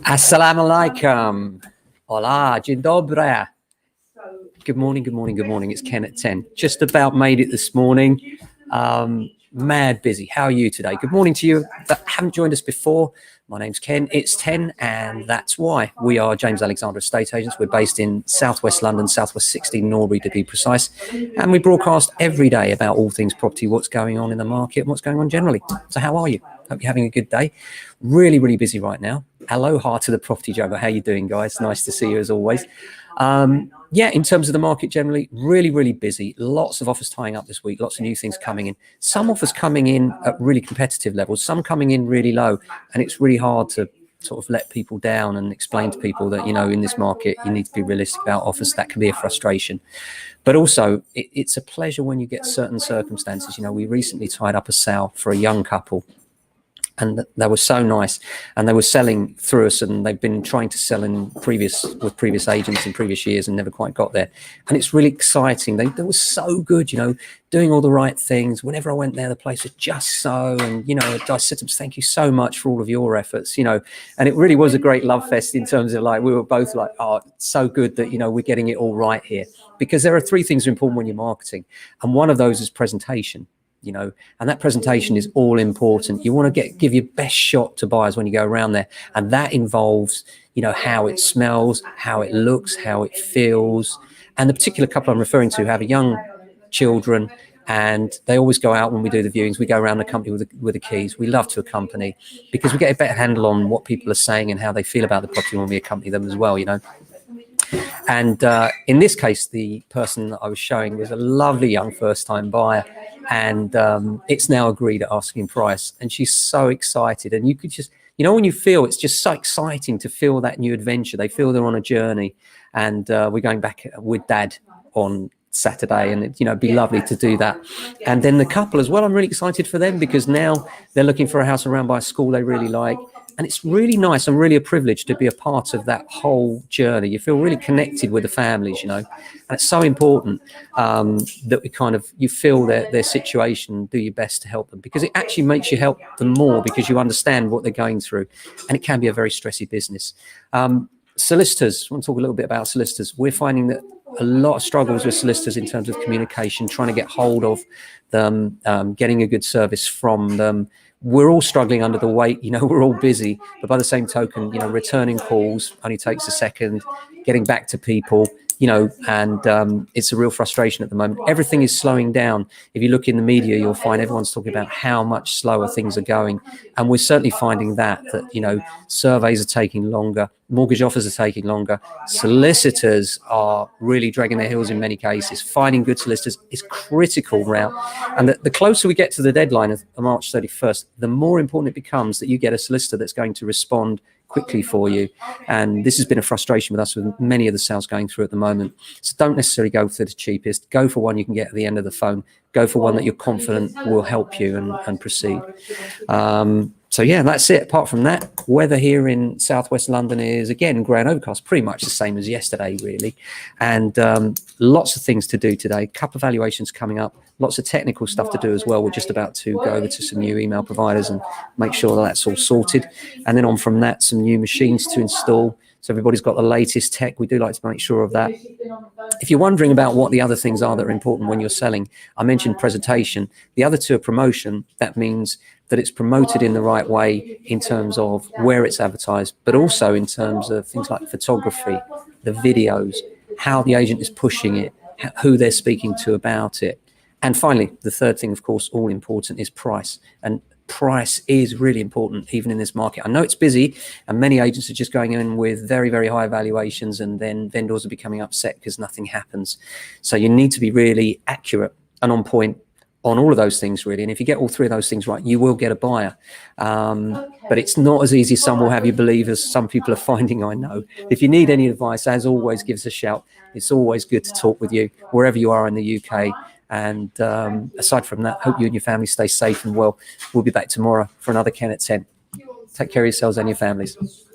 Assalamu alaikum. Hola, dzień dobry. Good morning, good morning, good morning. It's Ken at 10. Just about made it this morning. Mad busy. How are you today? Good morning to you that haven't joined us before. My name's Ken. It's 10, and that's why. We are James Alexander Estate Agents. We're based in Southwest London, Southwest 16 Norbury to be precise. And we broadcast every day about all things property, what's going on in the market, and what's going on generally. So how are you? Hope you're having a good day. Really, really busy right now. Aloha to the property juggler. How you doing, guys? Nice to see you as always. Yeah, in terms of the market generally, really, really busy. Lots of offers tying up this week, lots of new things coming in. Some offers coming in at really competitive levels, some coming in really low. And it's really hard to sort of let people down and explain to people that, you know, in this market, you need to be realistic about offers. That can be a frustration. But also, it's a pleasure when you get certain circumstances. You know, we recently tied up a sale for a young couple. And they were so nice, and they were selling through us, and they've been trying to sell with previous agents in previous years and never quite got there. And it's really exciting. They were so good, you know, doing all the right things. Whenever I went there, the place was just so, and, you know, I said to them, thank you so much for all of your efforts, you know, and it really was a great love fest in terms of, like, we were both like, oh, it's so good that, you know, we're getting it all right here. Because there are three things that are important when you're marketing. And one of those is presentation. You know, and that presentation is all important. You want to give your best shot to buyers when you go around there, and that involves, you know, how it smells, how it looks, how it feels. And the particular couple I'm referring to have young children, and they always go out when we do the viewings. We go around the company with the keys. We love to accompany because we get a better handle on what people are saying and how they feel about the property when we accompany them as well, you know. And in this case, the person that I was showing was a lovely young first-time buyer, and it's now agreed at asking price. And she's so excited, and you could just, you know, when you feel it's just so exciting to feel that new adventure. They feel they're on a journey, and we're going back with Dad on Saturday, and it, you know, it'd be lovely to do that. And then the couple as well, I'm really excited for them because now they're looking for a house around by a school they really like. And it's really nice and really a privilege to be a part of that whole journey. You feel really connected with the families, you know, and it's so important that we kind of, you feel their situation, do your best to help them, because it actually makes you help them more because you understand what they're going through. And it can be a very stressy business. Solicitors, I want to talk a little bit about solicitors. We're finding that a lot of struggles with solicitors in terms of communication, trying to get hold of them, getting a good service from them. We're all struggling under the weight, you know, we're all busy, but by the same token, you know, returning calls only takes a second, getting back to people, you know, and it's a real frustration at the moment. Everything is slowing down. If you look in the media, you'll find everyone's talking about how much slower things are going. And we're certainly finding that, you know, surveys are taking longer, mortgage offers are taking longer, solicitors are really dragging their heels in many cases. Finding good solicitors is critical now. And the closer we get to the deadline of March 31st, the more important it becomes that you get a solicitor that's going to respond quickly for you. And this has been a frustration with us with many of the sales going through at the moment. So don't necessarily go for the cheapest. Go for one you can get at the end of the phone. Go for one that you're confident will help you and proceed. So yeah, that's it. Apart from that, weather here in Southwest London is, again, grey and overcast, pretty much the same as yesterday, really. And lots of things to do today. A couple of valuations coming up. Lots of technical stuff to do as well. We're just about to go over to some new email providers and make sure that that's all sorted. And then on from that, some new machines to install. So everybody's got the latest tech. We do like to make sure of that. If you're wondering about what the other things are that are important when you're selling, I mentioned presentation. The other two are promotion. That means that it's promoted in the right way in terms of where it's advertised, but also in terms of things like photography, the videos, how the agent is pushing it, who they're speaking to about it. And finally, the third thing, of course, all important, is price. And price is really important even in this market. I know it's busy and many agents are just going in with very, very high valuations, and then vendors are becoming upset because nothing happens. So you need to be really accurate and on point on all of those things, really. And if you get all three of those things right, you will get a buyer. But it's not as easy as some will have you believe, as some people are finding, I know. If you need any advice, as always, give us a shout. It's always good to talk with you wherever you are in the UK. And aside from that, hope you and your family stay safe and well. We'll be back tomorrow for another Ken at 10. Take care of yourselves and your families.